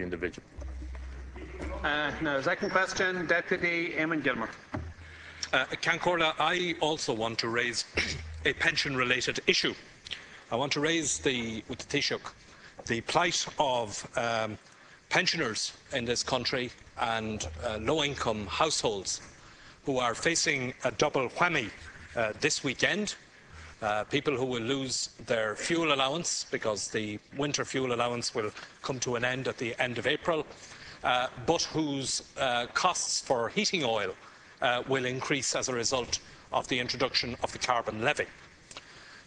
individual. Now, second question, Deputy Eamon Gilmore. Ceann Comhairle, I also want to raise a pension-related issue. I want to raise with the Taoiseach the plight of pensioners in this country and low-income households who are facing a double whammy this weekend. People who will lose their fuel allowance because the winter fuel allowance will come to an end at the end of April, but whose costs for heating oil will increase as a result of the introduction of the carbon levy.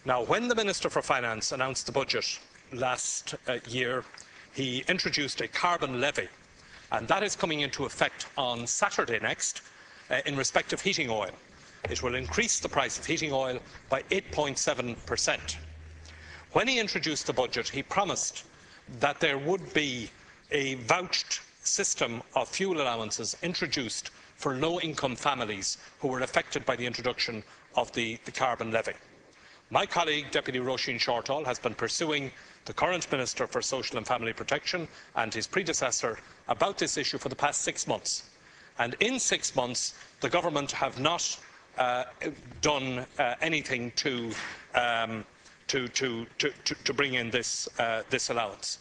Now, when the Minister for Finance announced the budget last year, he introduced a carbon levy, and that is coming into effect on Saturday next in respect of heating oil. It will increase the price of heating oil by 8.7%. When he introduced the budget, he promised that there would be a vouched system of fuel allowances introduced for low-income families who were affected by the introduction of the carbon levy. My colleague, Deputy Roisin Shortall, has been pursuing the current Minister for Social and Family Protection and his predecessor about this issue for the past 6 months. And in 6 months, the government have not done anything to bring in this allowance.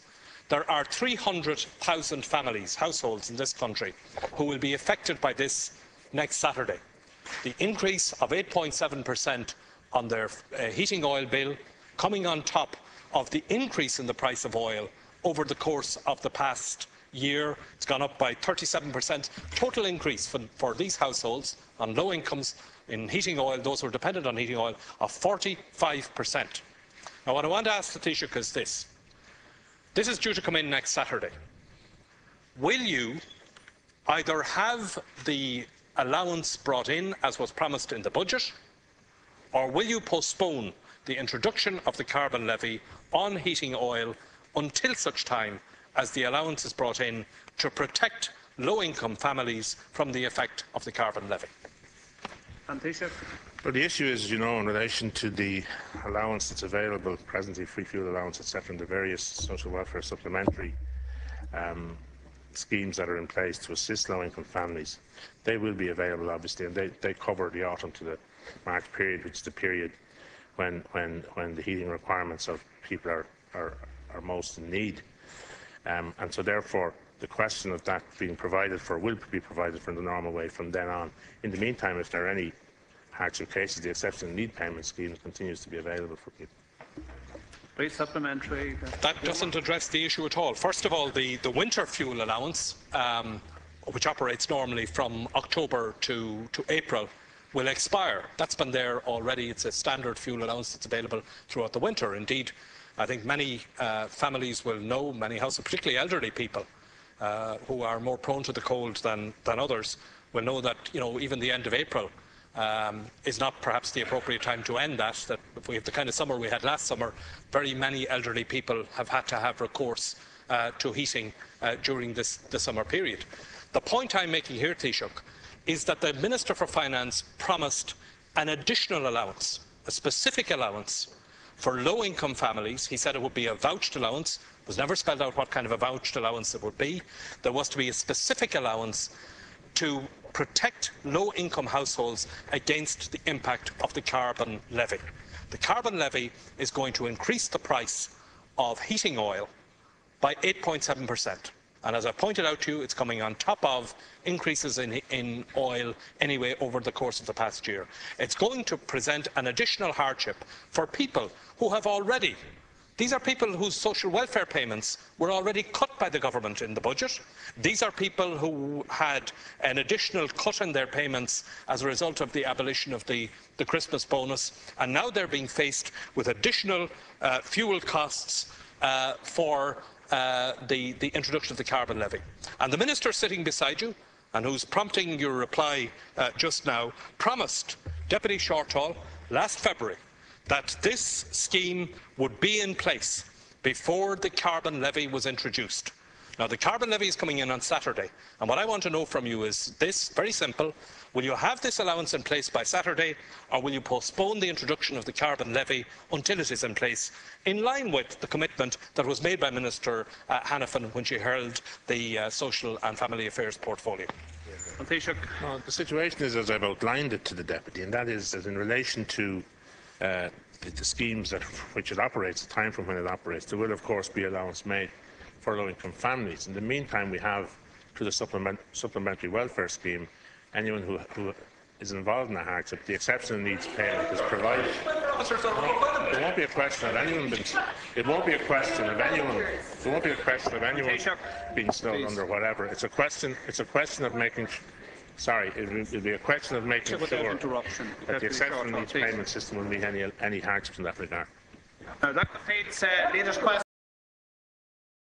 There are 300,000 families, households in this country who will be affected by this next Saturday. The increase of 8.7% on their heating oil bill coming on top of the increase in the price of oil over the course of the past year. It's gone up by 37%. Total increase for these households on low incomes in heating oil, those who are dependent on heating oil, of 45%. Now, what I want to ask the Taoiseach is this. This is due to come in next Saturday. Will you either have the allowance brought in as was promised in the budget, or will you postpone the introduction of the carbon levy on heating oil until such time as the allowance is brought in to protect low-income families from the effect of the carbon levy? Well, the issue is, in relation to the allowance that's available presently, free fuel allowance, etc., and the various social welfare supplementary schemes that are in place to assist low-income families. They will be available, obviously, and they cover the autumn to the March period, which is the period when the heating requirements of people are most in need. And so, therefore, the question of that being provided for will be provided for in the normal way from then on. In the meantime, if there are any hardship cases, the exceptional need payment scheme continues to be available for people. Please, supplementary. That doesn't address the issue at all. First of all, the winter fuel allowance, which operates normally from October to April, will expire. That's been there already. It's a standard fuel allowance that's available throughout the winter. Indeed, I think many families will know, many households, particularly elderly people who are more prone to the cold than others, will know that even the end of April is not perhaps the appropriate time to end that. That if we have the kind of summer we had last summer, very many elderly people have had to have recourse to heating during the summer period. The point I'm making here, Taoiseach, is that the Minister for Finance promised an additional allowance, a specific allowance for low-income families. He said it would be a vouched allowance. It was never spelled out what kind of a vouched allowance it would be. There was to be a specific allowance to protect low-income households against the impact of the carbon levy. The carbon levy is going to increase the price of heating oil by 8.7%. And as I pointed out to you, it's coming on top of increases in oil anyway over the course of the past year. It's going to present an additional hardship for people who have already. These are people whose social welfare payments were already cut by the government in the budget. These are people who had an additional cut in their payments as a result of the abolition of the Christmas bonus, and now they're being faced with additional fuel costs for the introduction of the carbon levy. And the Minister sitting beside you, and who's prompting your reply just now, promised Deputy Shortall last February that this scheme would be in place before the carbon levy was introduced. Now, the carbon levy is coming in on Saturday, and what I want to know from you is this, very simple. Will you have this allowance in place by Saturday, or will you postpone the introduction of the carbon levy until it is in place, in line with the commitment that was made by Minister Hanafin when she held the Social and Family Affairs portfolio? Taoiseach. No, the situation is, as I've outlined it to the Deputy, and that is that in relation to the schemes that which it operates, the time from when it operates, there will of course be allowance made for low-income families. In the meantime, we have, through the supplementary welfare scheme, anyone who is involved in a hardship, the exceptional needs payment is provided. There won't be a question of anyone being. It won't be a question of anyone. There won't be a question of anyone being snowed under, whatever. It's a question. It's a question of making. Sorry, it'll be a question of making sure that the exceptional needs payment system will meet any hardships in that regard. Now that completes leaders' questions.